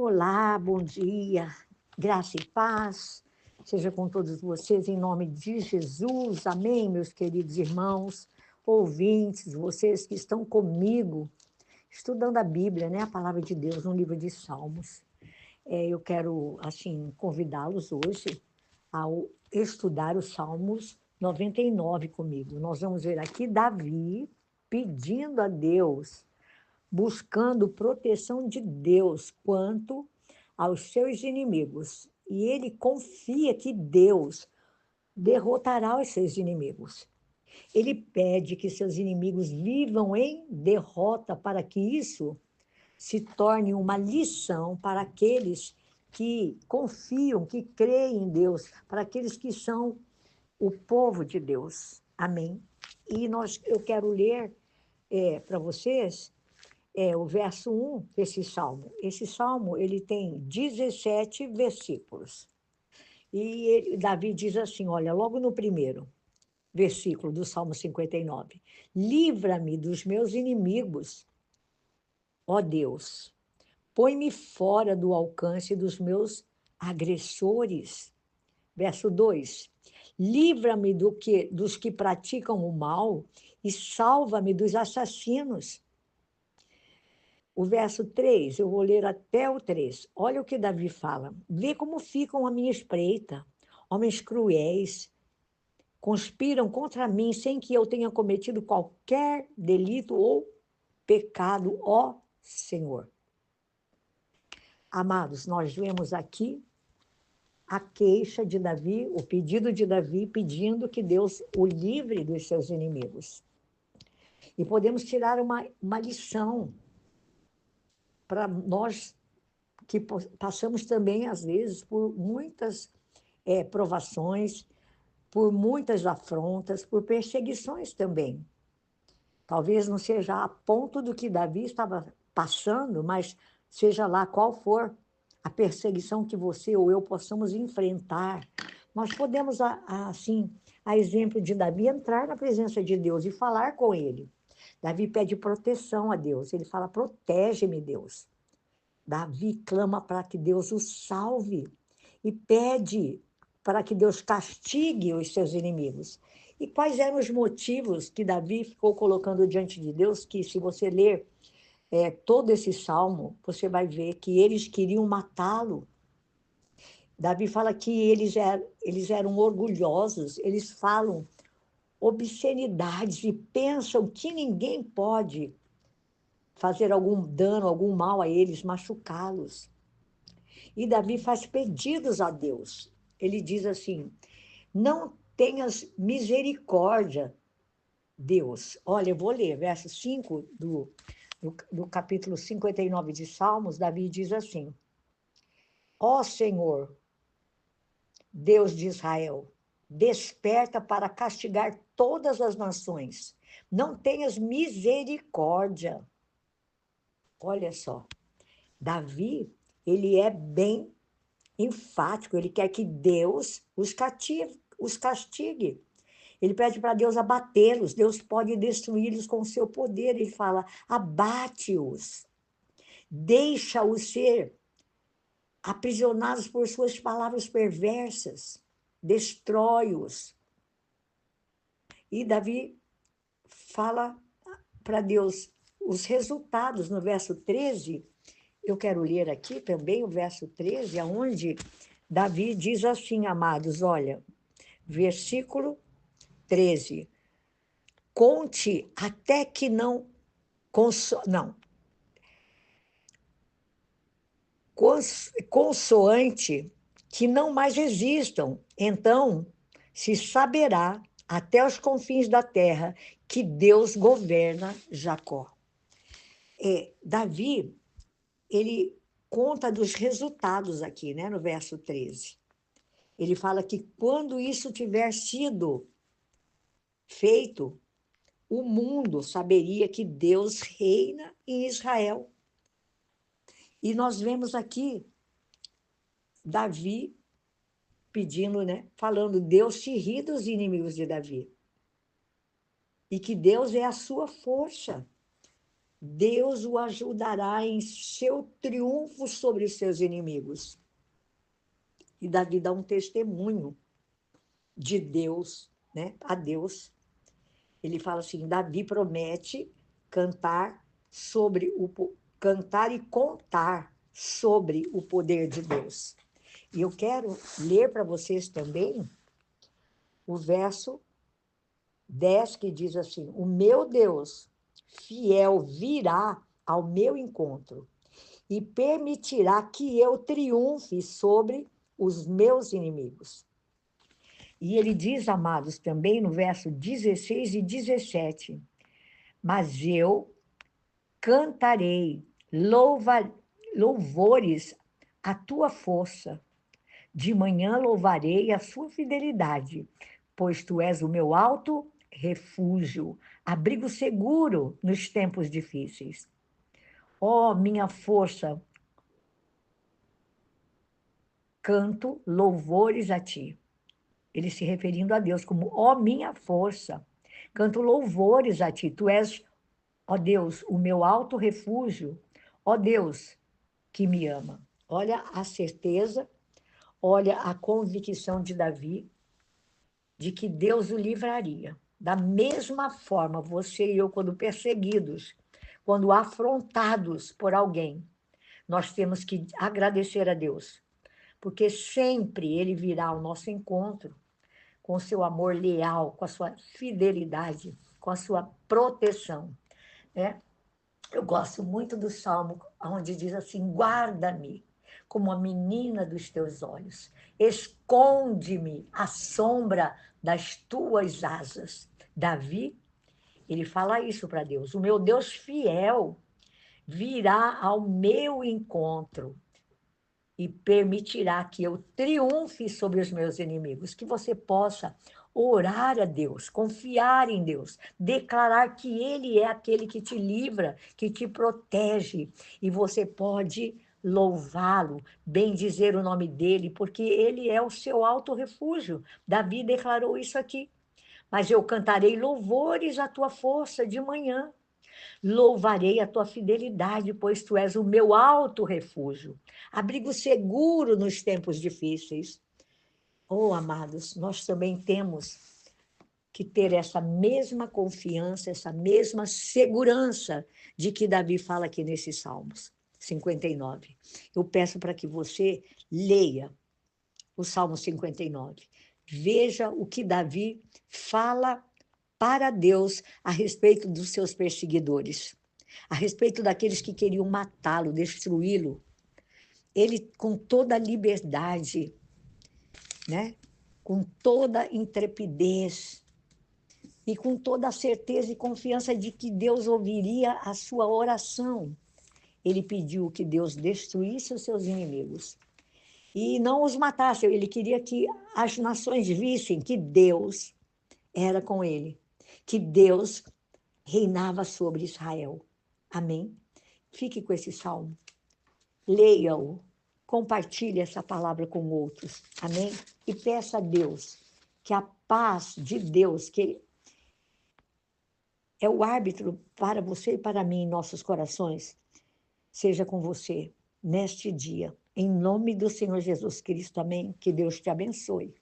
Olá, bom dia, graça e paz, seja com todos vocês em nome de Jesus, amém, meus queridos irmãos, ouvintes, vocês que estão comigo, estudando a Bíblia, né, a palavra de Deus, no livro de Salmos. Eu quero, assim, convidá-los hoje a estudar os Salmos 99 comigo. Nós vamos ver aqui Davi pedindo a Deus, buscando proteção de Deus quanto aos seus inimigos. E ele confia que Deus derrotará os seus inimigos. Ele pede que seus inimigos vivam em derrota para que isso se torne uma lição para aqueles que confiam, que creem em Deus, para aqueles que são o povo de Deus. Amém. Eu quero ler para vocês o verso 1 desse salmo. Esse salmo ele tem 17 versículos. Davi diz assim, olha, logo no primeiro versículo do Salmo 59, livra-me dos meus inimigos, ó Deus, põe-me fora do alcance dos meus agressores. Verso 2, livra-me dos que praticam o mal e salva-me dos assassinos. O verso 3, eu vou ler até o 3. Olha o que Davi fala. Vê como ficam à minha espreita. Homens cruéis conspiram contra mim sem que eu tenha cometido qualquer delito ou pecado, ó Senhor. Amados, nós vemos aqui a queixa de Davi, o pedido de Davi pedindo que Deus o livre dos seus inimigos. E podemos tirar uma lição para nós que passamos também, às vezes, por muitas provações, por muitas afrontas, por perseguições também. Talvez não seja a ponto do que Davi estava passando, mas seja lá qual for a perseguição que você ou eu possamos enfrentar, nós podemos, assim, a exemplo de Davi, entrar na presença de Deus e falar com ele. Davi pede proteção a Deus, ele fala, protege-me, Deus. Davi clama para que Deus o salve e pede para que Deus castigue os seus inimigos. E quais eram os motivos que Davi ficou colocando diante de Deus? Que se você ler todo esse salmo, você vai ver que eles queriam matá-lo. Davi fala que eles eram orgulhosos, eles falam obscenidades e pensam que ninguém pode fazer algum dano, algum mal a eles, machucá-los. E Davi faz pedidos a Deus. Ele diz assim, não tenhas misericórdia, Deus. Olha, eu vou ler, verso 5 do capítulo 59 de Salmos, Davi diz assim, ó Senhor, Deus de Israel, desperta para castigar todas as nações. Não tenhas misericórdia. Olha só, Davi, ele é bem enfático, ele quer que Deus os castigue. Ele pede para Deus abatê-los, Deus pode destruí-los com o seu poder. Ele fala, abate-os, deixa-os ser aprisionados por suas palavras perversas, destrói-os. E Davi fala para Deus os resultados no verso 13. Eu quero ler aqui também o verso 13, onde Davi diz assim, amados, olha, versículo 13. Conte até que não... Consoante que não mais existam. Então, se saberá até os confins da terra que Deus governa Jacó. Davi, ele conta dos resultados aqui, né, no verso 13. Ele fala que quando isso tiver sido feito, o mundo saberia que Deus reina em Israel. E nós vemos aqui Davi pedindo, né, falando, Deus se ri dos inimigos de Davi. E que Deus é a sua força. Deus o ajudará em seu triunfo sobre os seus inimigos. E Davi dá um testemunho de Deus, né, a Deus. Ele fala assim: Davi promete cantar cantar e contar sobre o poder de Deus. E eu quero ler para vocês também o verso 10, que diz assim: o meu Deus fiel virá ao meu encontro e permitirá que eu triunfe sobre os meus inimigos. E ele diz, amados, também no verso 16 e 17: mas eu cantarei louvores à tua força. De manhã louvarei a sua fidelidade, pois tu és o meu alto refúgio, abrigo seguro nos tempos difíceis. Ó, minha força, canto louvores a ti. Ele se referindo a Deus como, ó, minha força, canto louvores a ti. Tu és, ó Deus, o meu alto refúgio, ó Deus que me ama. Olha a certeza, olha a convicção de Davi de que Deus o livraria. Da mesma forma, você e eu, quando perseguidos, quando afrontados por alguém, nós temos que agradecer a Deus, porque sempre Ele virá ao nosso encontro com o seu amor leal, com a sua fidelidade, com a sua proteção, né? Eu gosto muito do Salmo, onde diz assim: guarda-me como a menina dos teus olhos, esconde-me à sombra das tuas asas. Davi, ele fala isso para Deus: o meu Deus fiel virá ao meu encontro e permitirá que eu triunfe sobre os meus inimigos, que você possa orar a Deus, confiar em Deus, declarar que Ele é aquele que te livra, que te protege, e você pode louvá-lo, bendizer o nome dele, porque ele é o seu alto refúgio. Davi declarou isso aqui. Mas eu cantarei louvores à tua força de manhã. Louvarei a tua fidelidade, pois tu és o meu alto refúgio, abrigo seguro nos tempos difíceis. Oh, amados, nós também temos que ter essa mesma confiança, essa mesma segurança de que Davi fala aqui nesses Salmos 59. Eu peço para que você leia o Salmo 59. Veja o que Davi fala para Deus a respeito dos seus perseguidores, a respeito daqueles que queriam matá-lo, destruí-lo. Ele, com toda a liberdade, né? Com toda a intrepidez e com toda a certeza e confiança de que Deus ouviria a sua oração, ele pediu que Deus destruísse os seus inimigos e não os matasse. Ele queria que as nações vissem que Deus era com ele, que Deus reinava sobre Israel. Amém? Fique com esse salmo, leia-o, compartilhe essa palavra com outros. Amém? E peça a Deus que a paz de Deus, que é o árbitro para você e para mim em nossos corações, seja com você neste dia. Em nome do Senhor Jesus Cristo, amém? Que Deus te abençoe.